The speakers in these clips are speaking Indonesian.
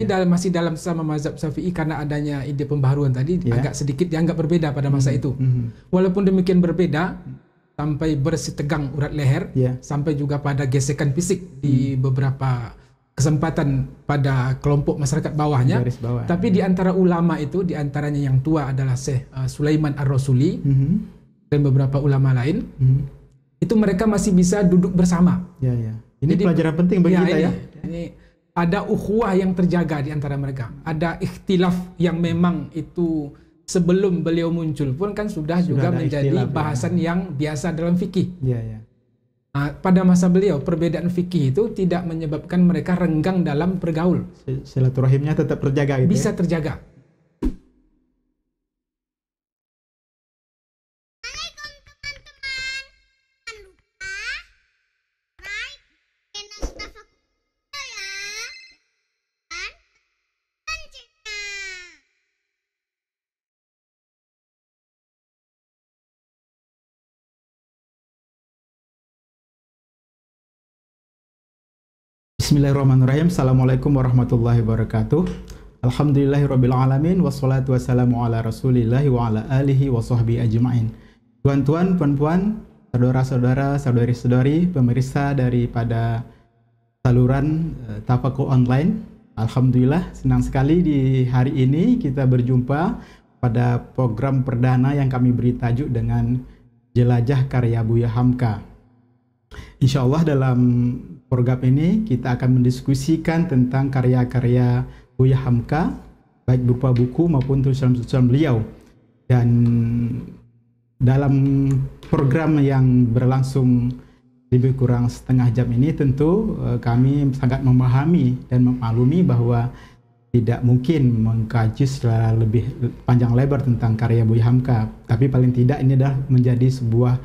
Masih dalam sama mazhab Syafi'i karena adanya ide pembaharuan tadi agak sedikit dianggap berbeda pada masa itu. Walaupun demikian berbeda sampai bersih tegang urat leher, sampai juga pada gesekan fisik di beberapa kesempatan pada kelompok masyarakat bawahnya. Tapi di antara ulama itu, di antaranya yang tua adalah Syekh Sulaiman Ar-Rasuli dan beberapa ulama lain, itu mereka masih bisa duduk bersama. Ini jadi, pelajaran penting bagi kita ya. Ini ada ukhuwah yang terjaga di antara mereka. Ada ikhtilaf yang memang itu sebelum beliau muncul pun kan sudah juga menjadi bahasan yang biasa dalam fikih. Nah, pada masa beliau perbedaan fikih itu tidak menyebabkan mereka renggang dalam bergaul. Silaturahimnya tetap terjaga gitu. Bisa terjaga. Bismillahirrahmanirrahim. Assalamualaikum warahmatullahi wabarakatuh. Alhamdulillahirrabbilalamin. Wassalatu wassalamu ala rasulillahi wa ala alihi wa sahbihi ajma'in. Tuan-tuan, puan-puan, saudara-saudara, saudari-saudari, pemirsa daripada saluran Tafakur Online. Alhamdulillah, senang sekali di hari ini kita berjumpa pada program perdana yang kami beri tajuk dengan Jelajah Karya Buya Hamka. Insya Allah dalam program ini kita akan mendiskusikan tentang karya-karya Buya Hamka, baik berupa buku maupun tulisan-tulisan beliau. Dan dalam program yang berlangsung lebih kurang setengah jam ini tentu kami sangat memahami dan memaklumi bahwa tidak mungkin mengkaji secara lebih panjang lebar tentang karya Buya Hamka. Tapi paling tidak ini adalah menjadi sebuah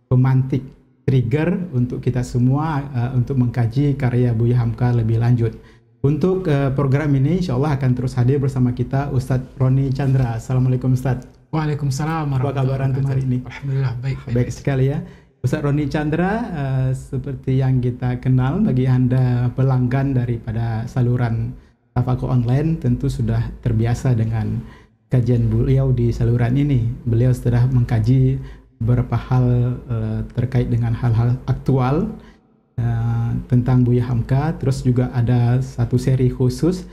pemantik, trigger untuk kita semua untuk mengkaji karya Buya Hamka lebih lanjut. Untuk program ini insya Allah akan terus hadir bersama kita Ustadz Roni Chandra. Assalamualaikum Ustadz. Waalaikumsalam. Apa kabar antum hari ini? Alhamdulillah baik. Baik sekali ya. Ustadz Roni Chandra seperti yang kita kenal, bagi Anda pelanggan daripada saluran Tafakur Online tentu sudah terbiasa dengan kajian beliau di saluran ini. Beliau sudah mengkaji beberapa hal terkait dengan hal-hal aktual tentang Buya Hamka. Terus juga ada satu seri khusus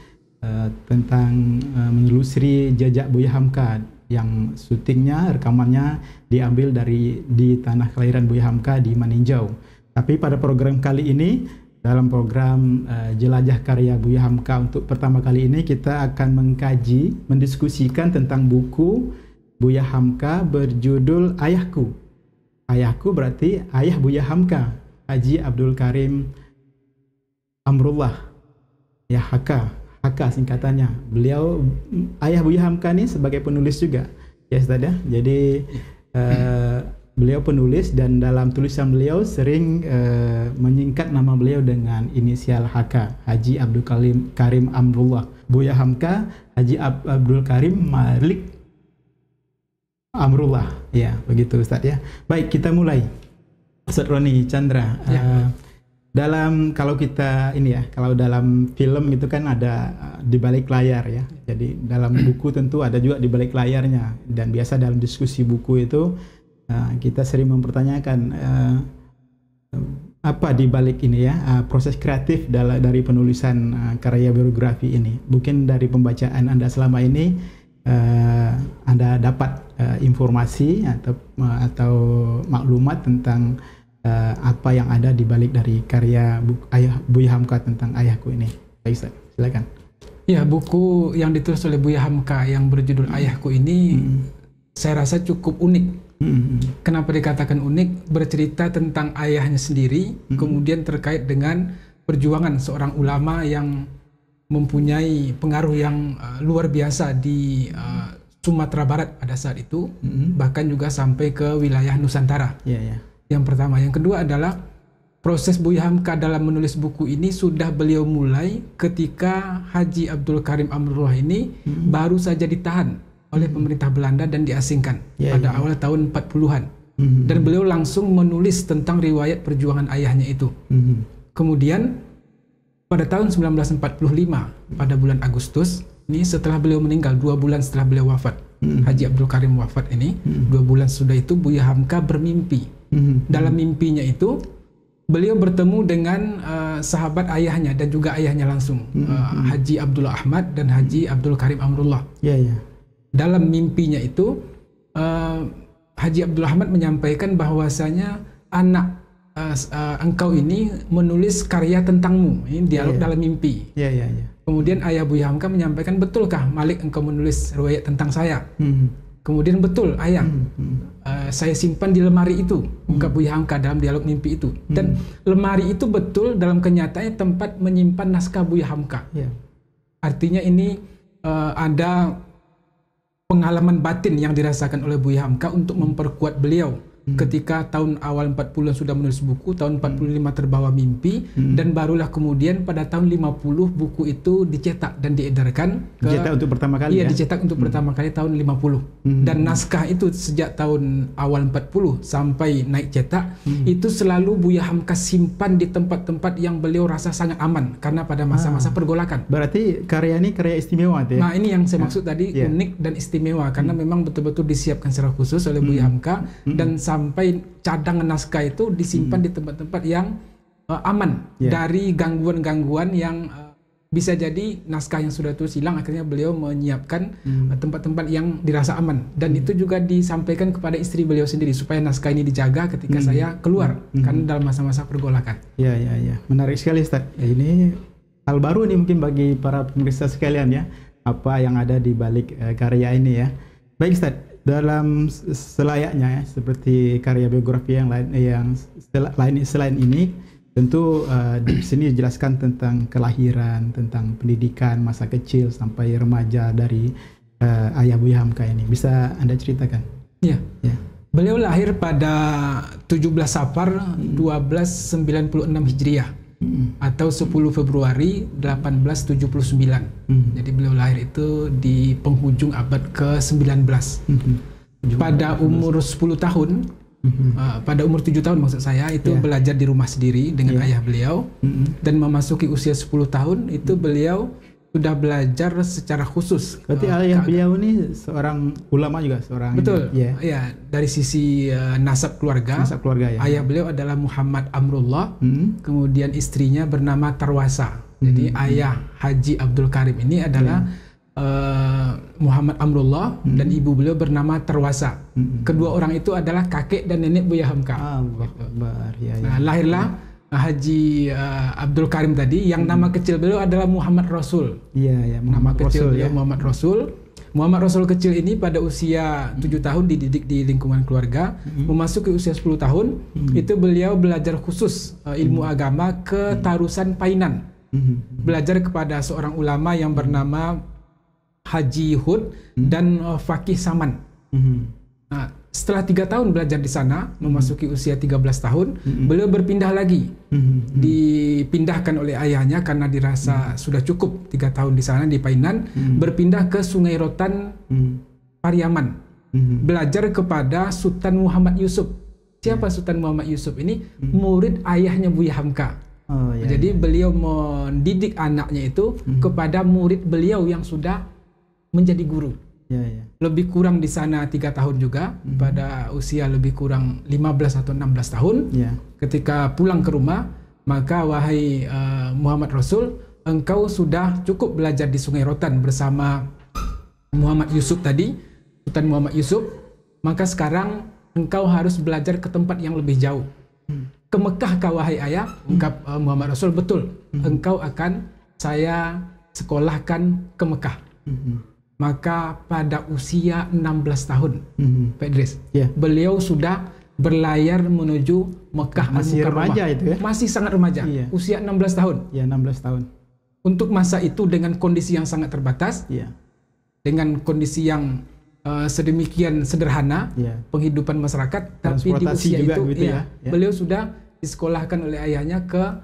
tentang menelusuri jejak Buya Hamka yang syutingnya, rekamannya diambil di tanah kelahiran Buya Hamka di Maninjau. Tapi pada program kali ini, dalam program Jelajah Karya Buya Hamka untuk pertama kali ini kita akan mengkaji, mendiskusikan tentang buku Buya Hamka berjudul Ayahku. Ayahku berarti ayah Buya Hamka, Haji Abdul Karim Amrullah. Ya, Haka singkatannya. Beliau, ayah Buya Hamka ini sebagai penulis juga. Ya Ustaz ya. Jadi beliau penulis dan dalam tulisan beliau sering menyingkat nama beliau dengan inisial HK, Haji Abdul Karim Amrullah. Buya Hamka, Haji Abdul Karim Malik Amrullah, ya begitu Ustadz ya. Baik, kita mulai. Ustadz Roni Chandra, kalau dalam film itu kan ada di balik layar ya. Jadi dalam buku tentu ada juga di balik layarnya. Dan biasa dalam diskusi buku itu kita sering mempertanyakan apa di balik ini ya, proses kreatif dari penulisan karya biografi ini. Mungkin dari pembacaan Anda selama ini Anda dapat informasi atau maklumat tentang apa yang ada di balik dari karya Buya Hamka tentang Ayahku ini. Baik Ustaz, silakan. Ya, buku yang ditulis oleh Buya Hamka yang berjudul Ayahku ini saya rasa cukup unik. Kenapa dikatakan unik? Bercerita tentang ayahnya sendiri, kemudian terkait dengan perjuangan seorang ulama yang mempunyai pengaruh yang luar biasa di Sumatera Barat pada saat itu, bahkan juga sampai ke wilayah Nusantara. Yang pertama. Yang kedua adalah proses Buya Hamka dalam menulis buku ini sudah beliau mulai ketika Haji Abdul Karim Amrullah ini baru saja ditahan oleh pemerintah Belanda dan diasingkan pada awal tahun 40-an. Dan beliau langsung menulis tentang riwayat perjuangan ayahnya itu. Kemudian pada tahun 1945 pada bulan Agustus ini, setelah beliau meninggal 2 bulan setelah beliau wafat, Haji Abdul Karim wafat ini, 2 bulan sudah itu Buya Hamka bermimpi. Dalam mimpinya itu beliau bertemu dengan sahabat ayahnya dan juga ayahnya langsung, Haji Abdullah Ahmad dan Haji Abdul Karim Amrullah. Dalam mimpinya itu Haji Abdul Ahmad menyampaikan bahwasanya anak engkau ini menulis karya tentangmu. Ini dialog dalam mimpi. Kemudian ayah Buya Hamka menyampaikan, betulkah Malik engkau menulis riwayat tentang saya? Kemudian, betul ayah, saya simpan di lemari itu, ungkap Buya Hamka dalam dialog mimpi itu. Dan lemari itu betul dalam kenyataannya tempat menyimpan naskah Buya Hamka. Artinya ini ada pengalaman batin yang dirasakan oleh Buya Hamka untuk memperkuat beliau. Ketika tahun awal 40 sudah menulis buku, tahun 45 terbawa mimpi, dan barulah kemudian pada tahun 50 buku itu dicetak dan diedarkan. Dicetak untuk pertama kali. Iya, dicetak untuk pertama kali tahun 50. Dan naskah itu sejak tahun awal 40 sampai naik cetak, itu selalu Buya Hamka simpan di tempat-tempat yang beliau rasa sangat aman karena pada masa-masa pergolakan. Berarti karya ini karya istimewa tuh ya? Nah, ini yang saya maksud tadi, unik dan istimewa karena memang betul-betul disiapkan secara khusus oleh Buya Hamka, dan sampai cadangan naskah itu disimpan di tempat-tempat yang aman dari gangguan-gangguan yang bisa jadi naskah yang sudah terus hilang. Akhirnya beliau menyiapkan tempat-tempat yang dirasa aman, dan itu juga disampaikan kepada istri beliau sendiri supaya naskah ini dijaga ketika saya keluar karena dalam masa-masa pergolakan. Ya, menarik sekali Ustaz. Ini hal baru nih mungkin bagi para pemirsa sekalian ya, apa yang ada di balik karya ini ya. Baik Ustaz, dalam selayaknya ya, seperti karya biografi yang lain selain ini, tentu di sini dijelaskan tentang kelahiran, tentang pendidikan masa kecil sampai remaja dari ayah Buya Hamka ini. Bisa Anda ceritakan? Iya. Beliau lahir pada 17 Safar 1296 Hijriah atau 10 Februari 1879. Jadi beliau lahir itu di penghujung abad ke-19. Pada umur 10 tahun, pada umur 7 tahun maksud saya, itu belajar di rumah sendiri dengan ayah beliau, dan memasuki usia 10 tahun itu beliau sudah belajar secara khusus. Berarti ayah beliau ini seorang ulama juga, seorang. Betul. Ya, dari sisi nasab keluarga. Nasab keluarga ya. Ayah beliau adalah Muhammad Amrullah, kemudian istrinya bernama Tarwasa. Jadi ayah Haji Abdul Karim ini adalah Muhammad Amrullah dan ibu beliau bernama Tarwasa. Kedua orang itu adalah kakek dan nenek Buya Hamka. Nah, lahirlah Haji Abdul Karim tadi, yang nama kecil beliau adalah Muhammad Rasul. Nama kecil beliau Muhammad Rasul. Muhammad Rasul kecil ini pada usia 7 tahun dididik di lingkungan keluarga. Memasuki usia 10 tahun itu beliau belajar khusus ilmu agama ke Tarusan Painan. Belajar kepada seorang ulama yang bernama Haji Hud dan Fakih Saman. Nah, setelah 3 tahun belajar di sana, memasuki usia 13 tahun, beliau berpindah lagi. Dipindahkan oleh ayahnya karena dirasa sudah cukup 3 tahun di sana di Painan, berpindah ke Sungai Rotan, Pariaman. Belajar kepada Sultan Muhammad Yusuf. Siapa Sultan Muhammad Yusuf ini? Murid ayahnya Buya Hamka. Jadi beliau mendidik anaknya itu kepada murid beliau yang sudah menjadi guru. Lebih kurang di sana 3 tahun juga, pada usia lebih kurang 15 atau 16 tahun. Ketika pulang ke rumah, maka wahai Muhammad Rasul, engkau sudah cukup belajar di Sungai Rotan bersama Muhammad Yusuf tadi, Sultan Muhammad Yusuf, maka sekarang engkau harus belajar ke tempat yang lebih jauh. Ke Mekah kah wahai ayah? Ungkap Muhammad Rasul, betul. Engkau akan saya sekolahkan ke Mekah. Maka pada usia 16 tahun, Pak Idris, beliau sudah berlayar menuju Mekah. Masih remaja itu ya? Masih sangat remaja, usia 16 tahun. 16 tahun. Untuk masa itu dengan kondisi yang sangat terbatas, dengan kondisi yang sedemikian sederhana, penghidupan masyarakat, tapi di usia itu gitu beliau sudah disekolahkan oleh ayahnya ke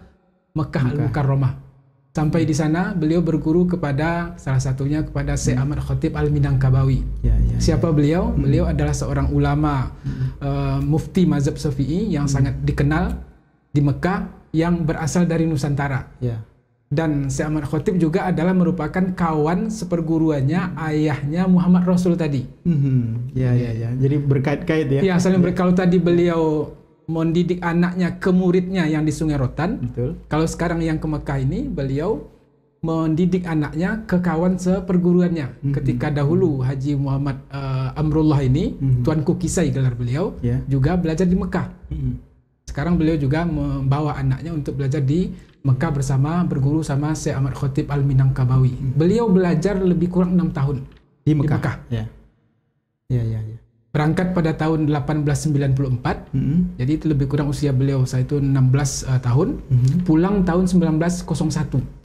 Mekah Al-Mukarramah. Sampai di sana beliau berguru kepada salah satunya kepada Syekh Ahmad Khatib Al-Minangkabawi. Siapa beliau? Beliau adalah seorang ulama mufti mazhab Syafi'i yang sangat dikenal di Mekah, yang berasal dari Nusantara. Dan Syekh Ahmad Khatib juga adalah merupakan kawan seperguruannya ayahnya Muhammad Rasul tadi. Ya. Jadi berkait-kait ya. Ya, saling berkait. Tadi beliau mendidik anaknya ke muridnya yang di Sungai Rotan. Betul. Kalau sekarang yang ke Mekah ini beliau mendidik anaknya ke kawan seperguruannya. Ketika dahulu Haji Muhammad Amrullah ini, Tuanku Kisai gelar beliau, juga belajar di Mekah. Sekarang beliau juga membawa anaknya untuk belajar di Mekah berguru sama Syekh Ahmad Khatib Al-Minangkabawi. Beliau belajar lebih kurang 6 tahun di Mekah. Ya. Ya. Berangkat pada tahun 1894. Jadi itu lebih kurang usia beliau saat itu 16 tahun. Pulang tahun 1901.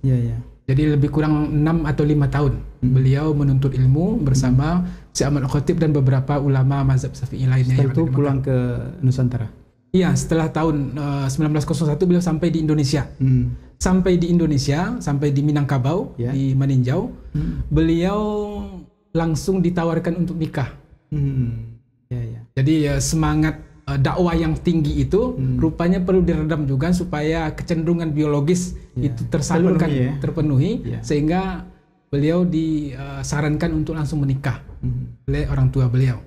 Ya. Jadi lebih kurang 6 atau 5 tahun beliau menuntut ilmu bersama Syekh Ahmad Khatib dan beberapa ulama mazhab Syafi'i lainnya. Setelah itu pulang ke Nusantara. Iya, setelah tahun 1901 beliau sampai di Indonesia. Sampai di Minangkabau, di Maninjau. Beliau langsung ditawarkan untuk nikah. Jadi semangat dakwah yang tinggi itu rupanya perlu diredam juga supaya kecenderungan biologis itu tersalurkan, terpenuhi, sehingga beliau disarankan untuk langsung menikah oleh orang tua beliau.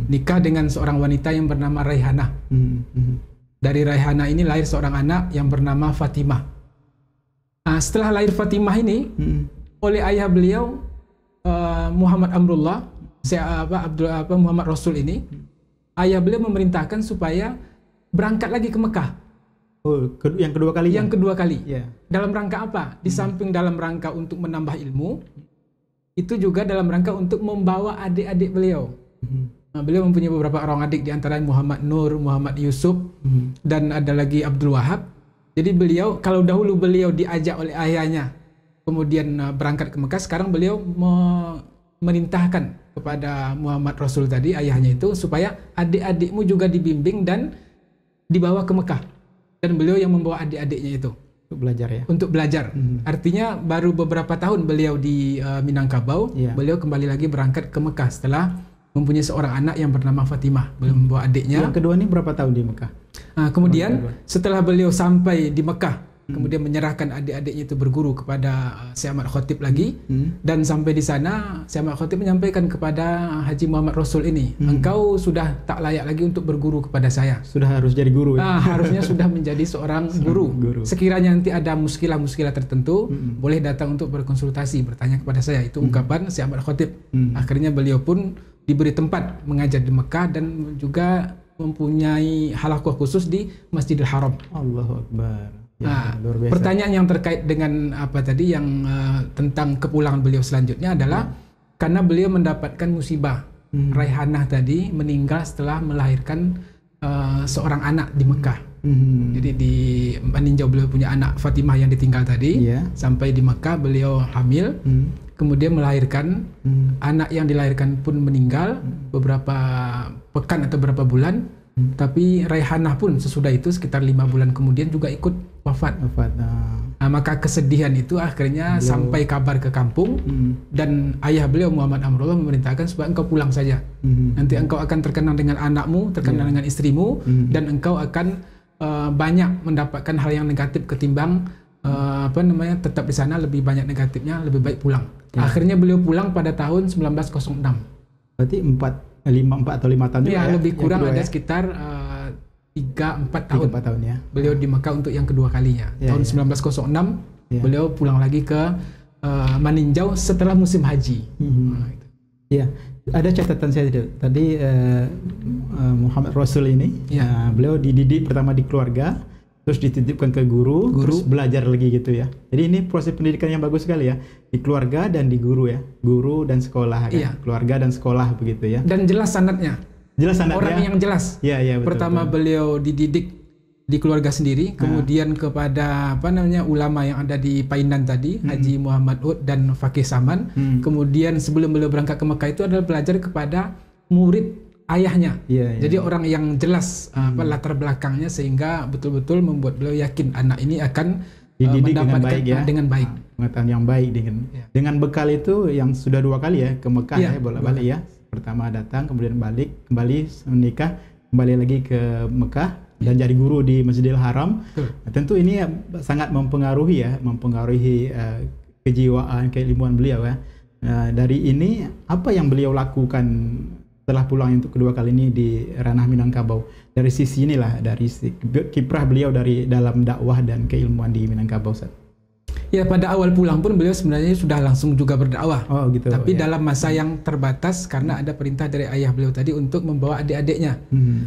Nikah dengan seorang wanita yang bernama Raihana. Dari Raihana ini lahir seorang anak yang bernama Fatimah. Setelah lahir Fatimah ini, oleh ayah beliau Muhammad Amrullah, Muhammad Rasul ini, ayah beliau memerintahkan supaya berangkat lagi ke Mekah. Yang kedua kali. Yang kedua kali. Dalam rangka apa? Di samping dalam rangka untuk menambah ilmu, itu juga dalam rangka untuk membawa adik-adik beliau. Beliau mempunyai beberapa orang adik, di antara Muhammad Nur, Muhammad Yusuf, dan ada lagi Abdul Wahab. Jadi beliau, kalau dahulu beliau diajak oleh ayahnya kemudian berangkat ke Mekah, sekarang beliau memerintahkan kepada Muhammad Rasul tadi, ayahnya itu, supaya adik-adikmu juga dibimbing dan dibawa ke Mekah. Dan beliau yang membawa adik-adiknya itu untuk belajar ya. Untuk belajar. Artinya baru beberapa tahun beliau di Minangkabau, beliau kembali lagi berangkat ke Mekah setelah mempunyai seorang anak yang bernama Fatimah. Beliau membawa adiknya. Yang kedua ini berapa tahun di Mekah? Kemudian setelah beliau sampai di Mekah, kemudian menyerahkan adik-adiknya itu berguru kepada Syekh Ahmad Khatib lagi, dan sampai di sana Syekh Ahmad Khatib menyampaikan kepada Haji Muhammad Rasul ini, engkau sudah tak layak lagi untuk berguru kepada saya. Sudah harus jadi guru ya? Harusnya sudah menjadi seorang guru. Sekiranya nanti ada muskilah-muskilah tertentu, boleh datang untuk berkonsultasi, bertanya kepada saya. Itu ungkapan Syekh Ahmad Khatib. Akhirnya beliau pun diberi tempat mengajar di Mekah dan juga mempunyai halaqah khusus di Masjidil Haram. Allahu Akbar. Luar biasa. Pertanyaan yang terkait dengan apa tadi yang tentang kepulangan beliau selanjutnya adalah karena beliau mendapatkan musibah. Raihanah tadi meninggal setelah melahirkan seorang anak di Mekah. Jadi di Maninjau beliau punya anak Fatimah yang ditinggal tadi. Sampai di Mekah beliau hamil. Kemudian melahirkan, anak yang dilahirkan pun meninggal beberapa pekan atau beberapa bulan. Tapi Raihanah pun sesudah itu sekitar 5 bulan kemudian juga ikut wafat. Maka kesedihan itu akhirnya sampai kabar ke kampung, dan ayah beliau Muhammad Amrullah memerintahkan supaya engkau pulang saja. Nanti engkau akan terkenang dengan anakmu, terkenang dengan istrimu, dan engkau akan banyak mendapatkan hal yang negatif ketimbang tetap di sana. Lebih banyak negatifnya, lebih baik pulang. Akhirnya beliau pulang pada tahun 1906. Berarti 4 atau 5 tahun ya, lebih kurang ada sekitar 3-4 tahun. 3-4 tahun ya. Beliau di Mekah untuk yang kedua kalinya. Tahun 1906 beliau pulang lagi ke Maninjau setelah musim haji. Iya, ada catatan saya tadi Muhammad Rasul ini, beliau dididik pertama di keluarga, terus dititipkan ke guru, terus belajar lagi gitu ya. Jadi ini proses pendidikan yang bagus sekali ya, di keluarga dan di guru ya, guru dan sekolah kan, keluarga dan sekolah begitu ya. Dan jelas sanadnya. Orang yang jelas. Betul, pertama beliau dididik di keluarga sendiri, kemudian kepada ulama yang ada di Painan tadi, Haji Muhammad Ud dan Fakih Saman. Kemudian sebelum beliau berangkat ke Mekah itu adalah belajar kepada murid ayahnya. Jadi orang yang jelas latar belakangnya, sehingga betul-betul membuat beliau yakin anak ini akan mendapatkan dengan baik. Pengetahuan yang baik dengan bekal itu yang sudah 2 kali ya ke Mekah bolak-balik ya. Pertama datang, kemudian kembali menikah, kembali lagi ke Mekah, dan jadi guru di Masjidil Haram. Betul. Tentu ini sangat mempengaruhi kejiwaan, keilmuan beliau ya. Dari ini apa yang beliau lakukan setelah pulang untuk kedua kali ini di ranah Minangkabau? Dari sisi inilah, dari kiprah beliau dari dalam dakwah dan keilmuan di Minangkabau, Ustaz. Ya, pada awal pulang pun beliau sebenarnya sudah langsung juga berdakwah. Oh gitu. Tapi ya. dalam masa yang terbatas karena ada perintah dari ayah beliau tadi untuk membawa adik-adiknya.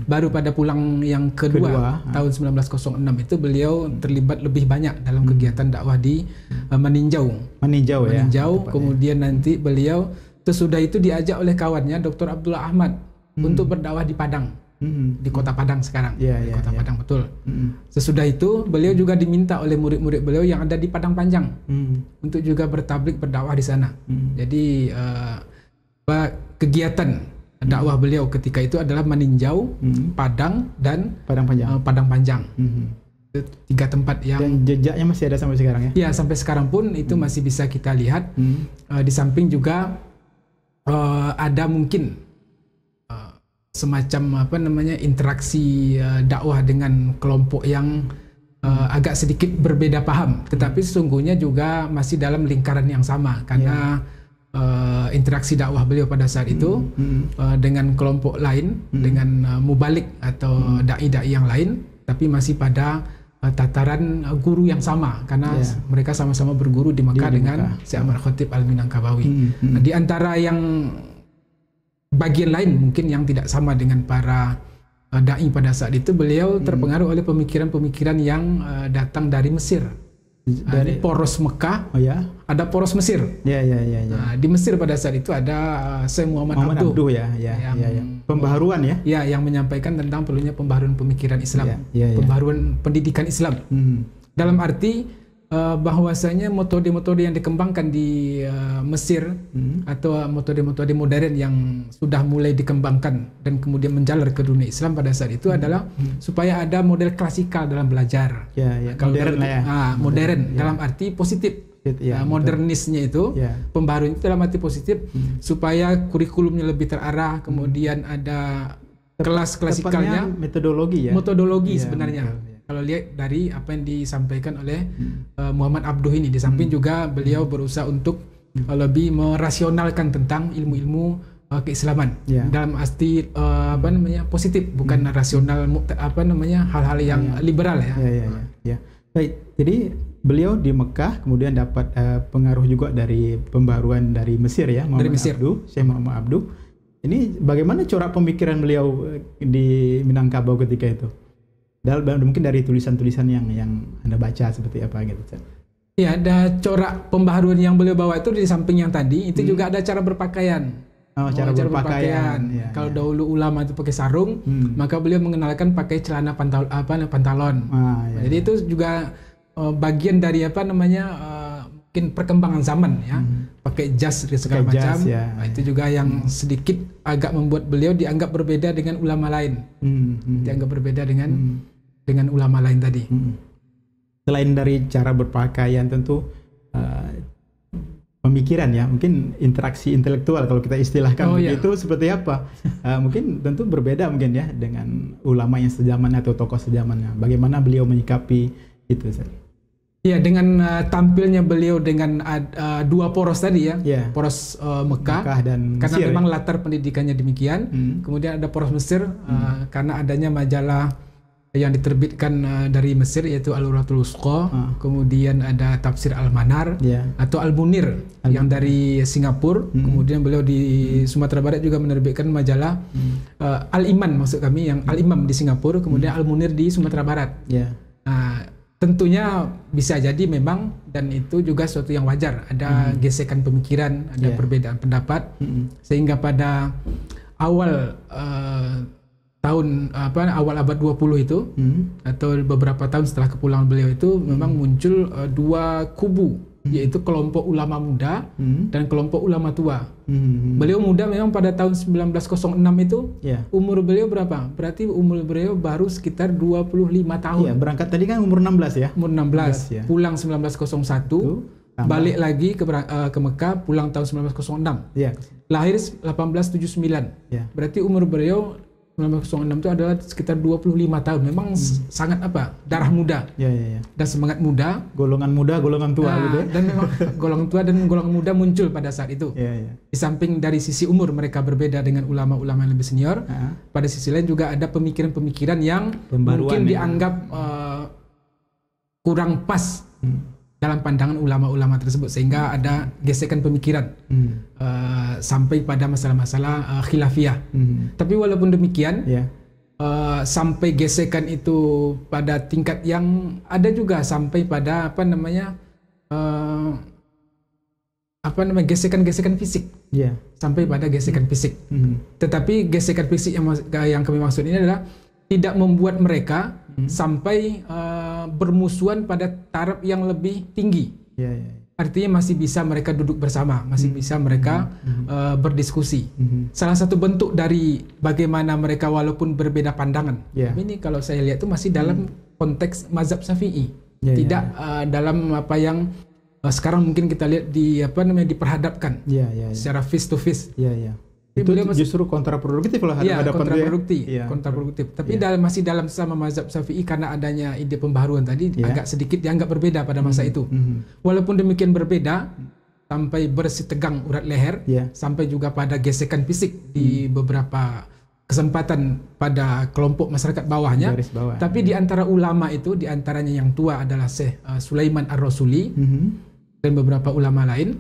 Baru pada pulang yang kedua tahun 1906 itu beliau terlibat lebih banyak dalam kegiatan dakwah di Meninjau. Meninjau ya. Kemudian nanti beliau sesudah itu diajak oleh kawannya Dr. Abdullah Ahmad untuk berdakwah di Padang. Di kota Padang sekarang, di kota Padang, betul. Sesudah itu beliau juga diminta oleh murid-murid beliau yang ada di Padang Panjang untuk juga bertablik berdakwah di sana. Jadi kegiatan dakwah beliau ketika itu adalah Meninjau, Padang dan Padang Panjang. Itu 3 tempat yang dan jejaknya masih ada sampai sekarang ya? Ya, sampai sekarang pun itu masih bisa kita lihat. Di samping juga ada mungkin semacam interaksi dakwah dengan kelompok yang agak sedikit berbeda paham, tetapi sesungguhnya juga masih dalam lingkaran yang sama karena interaksi dakwah beliau pada saat itu dengan kelompok lain, dengan mubalik atau dai-dai yang lain, tapi masih pada tataran guru yang sama karena mereka sama-sama berguru di Mekah dengan Syekh Ahmad Khatib Al-Minangkabawi. Di antara yang bagian lain mungkin yang tidak sama dengan para dai pada saat itu, beliau terpengaruh oleh pemikiran-pemikiran yang datang dari Mesir. Dari poros Mekah, ada poros Mesir. Di Mesir pada saat itu ada Syekh Muhammad Abduh pembaharuan yang menyampaikan tentang perlunya pembaharuan pemikiran Islam, pembaharuan pendidikan Islam. Dalam arti bahwasanya metode-metode yang dikembangkan di Mesir atau metode-metode modern yang sudah mulai dikembangkan dan kemudian menjalar ke dunia Islam pada saat itu adalah supaya ada model klasikal dalam belajar. Kalau modern modern dalam arti positif. Modernisnya itu pembaharuan itu dalam arti positif supaya kurikulumnya lebih terarah, kemudian ada kelas klasikalnya, metodologi sebenarnya. Kalau lihat dari apa yang disampaikan oleh Muhammad Abduh ini, di samping juga beliau berusaha untuk lebih merasionalkan tentang ilmu-ilmu keislaman dalam arti positif, bukan rasional hal-hal yang liberal ya. Baik, jadi beliau di Mekah kemudian dapat pengaruh juga dari pembaruan dari Mesir ya, Syekh Muhammad Abduh. Ini bagaimana corak pemikiran beliau di Minangkabau ketika itu? Mungkin dari tulisan-tulisan yang Anda baca seperti apa gitu. Ya, ada corak pembaharuan yang beliau bawa itu di samping yang tadi itu juga ada cara berpakaian. Cara berpakaian. Kalau dahulu ulama itu pakai sarung, maka beliau mengenalkan pakai celana pantalon. Jadi itu juga bagian dari mungkin perkembangan zaman ya. Pakai jas segala macam. Itu juga yang sedikit agak membuat beliau dianggap berbeda dengan ulama lain. Dianggap berbeda dengan ulama lain tadi. Selain dari cara berpakaian, tentu pemikiran ya, mungkin interaksi intelektual kalau kita istilahkan begitu seperti apa? Mungkin tentu berbeda mungkin ya dengan ulama yang sejaman atau tokoh sejamannya. Bagaimana beliau menyikapi itu? Ya, dengan tampilnya beliau dengan dua poros tadi ya, poros Mekah dan karena Mesir, memang latar pendidikannya demikian. Kemudian ada poros Mesir karena adanya majalah yang diterbitkan dari Mesir yaitu Al-Urwatul Wuthqa, kemudian ada Tafsir Al-Manar atau Al-Munir yang dari Singapura, kemudian beliau di Sumatera Barat juga menerbitkan majalah Al-Iman, maksud kami yang Al-Imam di Singapura, kemudian Al-Munir di Sumatera Barat. Tentunya bisa jadi memang, dan itu juga suatu yang wajar, ada gesekan pemikiran, ada perbedaan pendapat, sehingga pada awal awal abad 20 itu atau beberapa tahun setelah kepulangan beliau itu memang muncul dua kubu, yaitu kelompok ulama muda dan kelompok ulama tua. Beliau muda memang pada tahun 1906 itu umur beliau berapa? Berarti umur beliau baru sekitar 25 tahun. Berangkat tadi kan umur 16 ya. Umur 16, pulang 1901, balik lagi ke Mekah, pulang tahun 1906. Lahir 1879. Berarti umur beliau 1906 itu adalah sekitar 25 tahun. Memang sangat darah muda. Dan semangat muda. Golongan muda, golongan tua gitu ya. Dan memang golongan tua dan golongan muda muncul pada saat itu. Di samping dari sisi umur mereka berbeda dengan ulama-ulama yang lebih senior, pada sisi lain juga ada pemikiran-pemikiran yang mungkin dianggap kurang pas dalam pandangan ulama-ulama tersebut, sehingga ada gesekan pemikiran sampai pada masalah-masalah khilafiyah. Tapi walaupun demikian, sampai gesekan itu pada tingkat yang ada juga sampai pada gesekan-gesekan fisik, sampai pada gesekan fisik. Tetapi gesekan fisik yang kami maksud ini adalah tidak membuat mereka sampai bermusuhan pada taraf yang lebih tinggi. Artinya masih bisa mereka duduk bersama, masih bisa mereka berdiskusi. Salah satu bentuk dari bagaimana mereka walaupun berbeda pandangan. Ini kalau saya lihat itu masih dalam konteks mazhab Syafi'i, tidak dalam apa yang sekarang mungkin kita lihat diperhadapkan secara face to face. Itu justru kontraproduktif lah. Kontraproduktif. Tapi masih dalam sama mazhab Syafi'i, karena adanya ide pembaharuan tadi agak sedikit dianggap berbeda pada masa itu. Walaupun demikian berbeda, sampai bersih tegang urat leher, sampai juga pada gesekan fisik di beberapa kesempatan pada kelompok masyarakat bawahnya. Tapi di antara ulama itu, di antaranya yang tua adalah Syekh Sulaiman Ar-Rasuli dan beberapa ulama lain,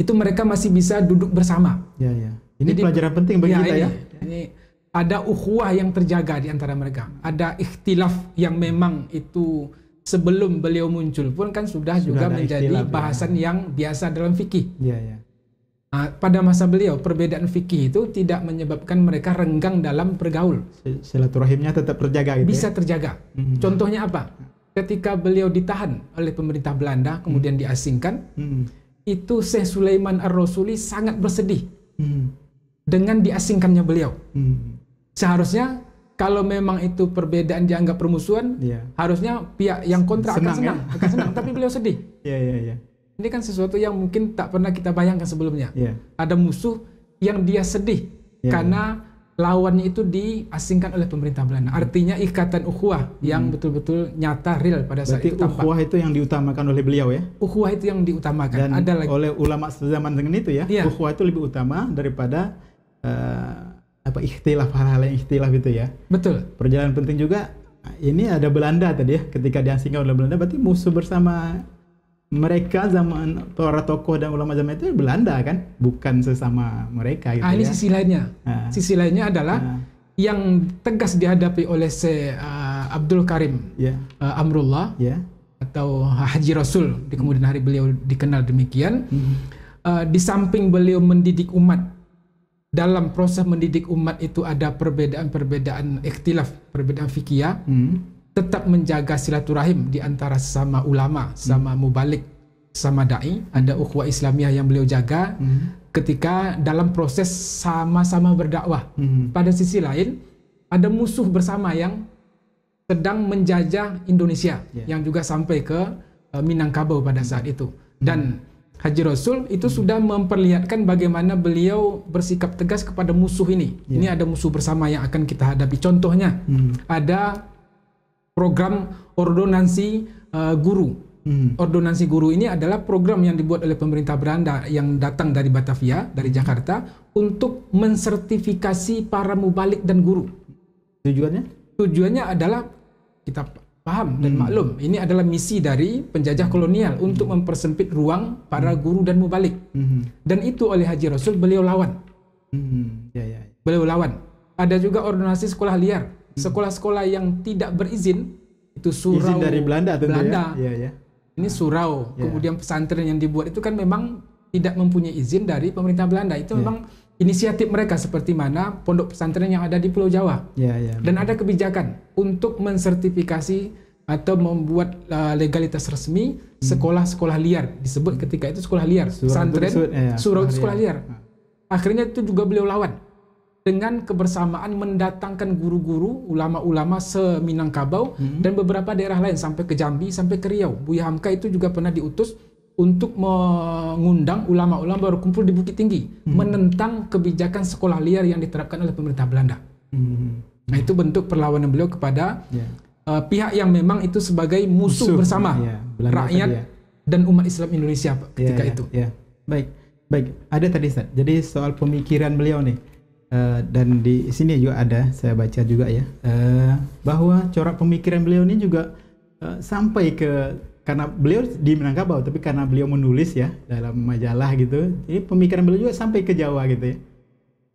itu mereka masih bisa duduk bersama. Ini pelajaran penting bagi kita ya. Ini ada ukhuwah yang terjaga di antara mereka. Ada ikhtilaf yang memang itu sebelum beliau muncul pun kan sudah juga menjadi bahasan yang biasa dalam fikih. Pada masa beliau, perbedaan fikih itu tidak menyebabkan mereka renggang dalam bergaul. Silaturahimnya tetap terjaga gitu. Bisa terjaga. Contohnya apa? Ketika beliau ditahan oleh pemerintah Belanda kemudian diasingkan, itu Syekh Sulaiman Ar-Rasuli sangat bersedih dengan diasingkannya beliau. Seharusnya kalau memang itu perbedaan dianggap permusuhan, harusnya pihak yang kontra akan senang, tapi beliau sedih. Ini kan sesuatu yang mungkin tak pernah kita bayangkan sebelumnya. Ada musuh yang dia sedih karena lawannya itu diasingkan oleh pemerintah Belanda. Artinya ikatan ukhuwah yang betul-betul nyata, real pada saat itu tampak. Ukhuwah itu yang diutamakan oleh beliau ya? Ukhuwah itu yang diutamakan. Dan ada lagi oleh ulama sezaman dengan itu ya? Ukhuwah itu lebih utama daripada ikhtilaf, hal-hal yang ikhtilaf itu ya? Betul. Perjalanan penting juga, ini ada Belanda tadi ya, ketika diasingkan oleh Belanda, berarti musuh bersama mereka zaman para tokoh dan ulama zaman itu Belanda kan, bukan sesama mereka gitu. Ini sisi lainnya. Sisi lainnya adalah yang tegas dihadapi oleh Syekh Abdul Karim Amrullah atau Haji Rasul, di kemudian hari beliau dikenal demikian. Di samping beliau mendidik umat, dalam proses mendidik umat itu ada perbedaan ikhtilaf, perbedaan fikih, tetap menjaga silaturahim di antara sesama ulama, sama mubalik, sama dai. Ada ukhuwah Islamiyah yang beliau jaga ketika dalam proses sama-sama berdakwah. Pada sisi lain, ada musuh bersama yang sedang menjajah Indonesia, yang juga sampai ke Minangkabau pada saat itu. Dan Haji Rasul itu sudah memperlihatkan bagaimana beliau bersikap tegas kepada musuh ini. Ini ada musuh bersama yang akan kita hadapi. Contohnya, ada program ordonansi guru. Ordonansi guru ini adalah program yang dibuat oleh pemerintah Belanda yang datang dari Batavia, dari Jakarta, untuk mensertifikasi para mubalik dan guru. Tujuannya? Tujuannya adalah, kita paham dan maklum, ini adalah misi dari penjajah kolonial untuk mempersempit ruang para guru dan mubalik. Dan itu oleh Haji Rasul beliau lawan. Beliau lawan. Ada juga ordonansi sekolah liar. Sekolah-sekolah yang tidak berizin, itu surau. Izin dari Belanda tentu ya. Ini surau. Kemudian pesantren yang dibuat itu kan memang tidak mempunyai izin dari pemerintah Belanda. Itu memang inisiatif mereka, seperti mana pondok pesantren yang ada di Pulau Jawa. Dan ada kebijakan untuk mensertifikasi atau membuat legalitas resmi sekolah-sekolah liar. Disebut ketika itu sekolah liar. Pesantren, surau itu sekolah liar. Akhirnya itu juga beliau lawan. Dengan kebersamaan mendatangkan guru-guru, ulama-ulama se-Minangkabau dan beberapa daerah lain, sampai ke Jambi, sampai ke Riau. Buya Hamka itu juga pernah diutus untuk mengundang ulama-ulama berkumpul di Bukit Tinggi, menentang kebijakan sekolah liar yang diterapkan oleh pemerintah Belanda. Nah, itu bentuk perlawanan beliau kepada pihak yang memang itu sebagai musuh bersama rakyat dan umat Islam Indonesia ketika itu. Baik. Ada tadi Ustaz. Jadi soal pemikiran beliau nih, dan di sini juga ada, saya baca juga ya, bahwa corak pemikiran beliau ini juga sampai ke, karena beliau di Minangkabau, tapi karena beliau menulis ya dalam majalah gitu, jadi pemikiran beliau juga sampai ke Jawa gitu ya.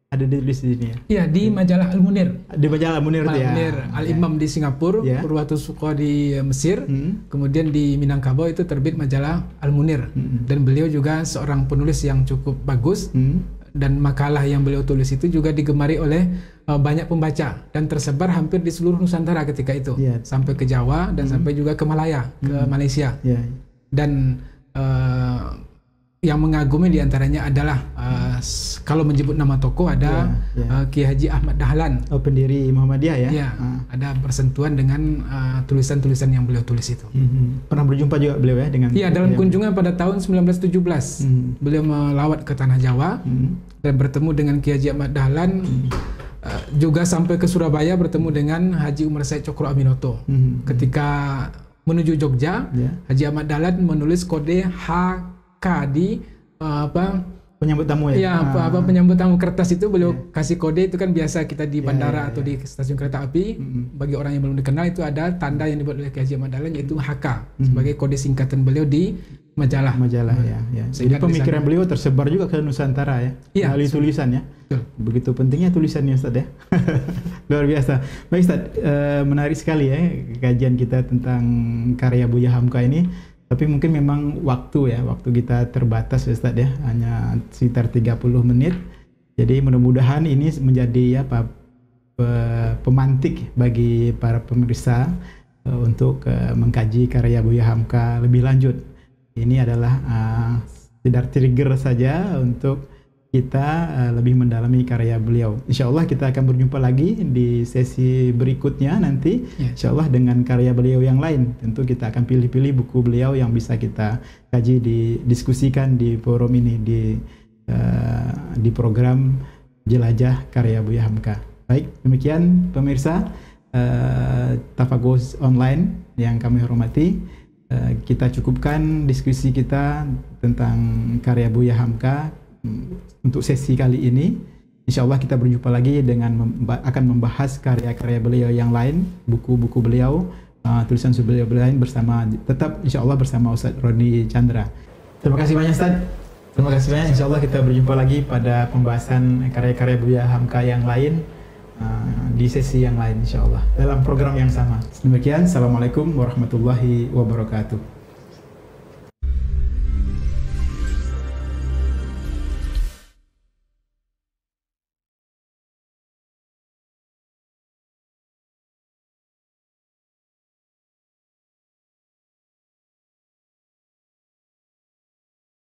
Ada ditulis di sini ya? Iya, di majalah Al-Munir. Di majalah Al-Munir ya. Al-Munir, Al-Imam di Singapura, Urwatus Suqa di Mesir, kemudian di Minangkabau itu terbit majalah Al-Munir. Dan beliau juga seorang penulis yang cukup bagus, dan makalah yang beliau tulis itu juga digemari oleh banyak pembaca dan tersebar hampir di seluruh Nusantara ketika itu, sampai ke Jawa dan sampai juga ke Malaya, ke Malaysia. Dan yang mengagumi diantaranya adalah kalau menyebut nama tokoh ada Kiai Haji Ahmad Dahlan, pendiri Muhammadiyah ya. Ada bersentuhan dengan tulisan-tulisan yang beliau tulis itu. Pernah berjumpa juga beliau ya dengan? Iya, dalam kunjungan pada tahun 1917 beliau melawat ke tanah Jawa dan bertemu dengan Kiai Haji Ahmad Dahlan. Juga sampai ke Surabaya bertemu dengan Haji Umar Said Cokro Aminoto. Ketika menuju Jogja, Haji Ahmad Dahlan menulis kode HK di penyambut tamu ya. Penyambut tamu kertas itu beliau kasih kode, itu kan biasa kita di bandara atau di stasiun kereta api. Bagi orang yang belum dikenal itu ada tanda yang dibuat oleh Haji Ahmad Dahlan yaitu HK sebagai kode singkatan beliau di majalah. Ya. Jadi pemikiran beliau tersebar juga ke Nusantara ya. Melalui tulisan ya. Begitu pentingnya tulisannya Ustaz ya. Luar biasa. Baik Ustaz, menarik sekali ya kajian kita tentang karya Buya Hamka ini. Tapi mungkin memang waktu kita terbatas Ustaz ya, hanya sekitar 30 menit. Jadi mudah-mudahan ini menjadi pemantik bagi para pemirsa untuk mengkaji karya Buya Hamka lebih lanjut. Ini adalah sekedar trigger saja untuk kita lebih mendalami karya beliau. Insya Allah kita akan berjumpa lagi di sesi berikutnya nanti. Insya Allah dengan karya beliau yang lain. Tentu kita akan pilih-pilih buku beliau yang bisa kita kaji, didiskusikan di forum ini, di program Jelajah Karya Buya Hamka. Baik, demikian pemirsa Tafakus Online yang kami hormati. Kita cukupkan diskusi kita tentang karya Buya Hamka untuk sesi kali ini. Insya Allah kita berjumpa lagi dengan akan membahas karya-karya beliau yang lain, buku-buku beliau, tulisan beliau lain tetap insya Allah bersama Ustaz Roni Chandra. Terima kasih banyak Ustaz. Terima kasih banyak. Insya Allah kita berjumpa lagi pada pembahasan karya-karya Buya Hamka yang lain di sesi yang lain insya Allah dalam program yang sama. Demikian, Assalamualaikum warahmatullahi wabarakatuh.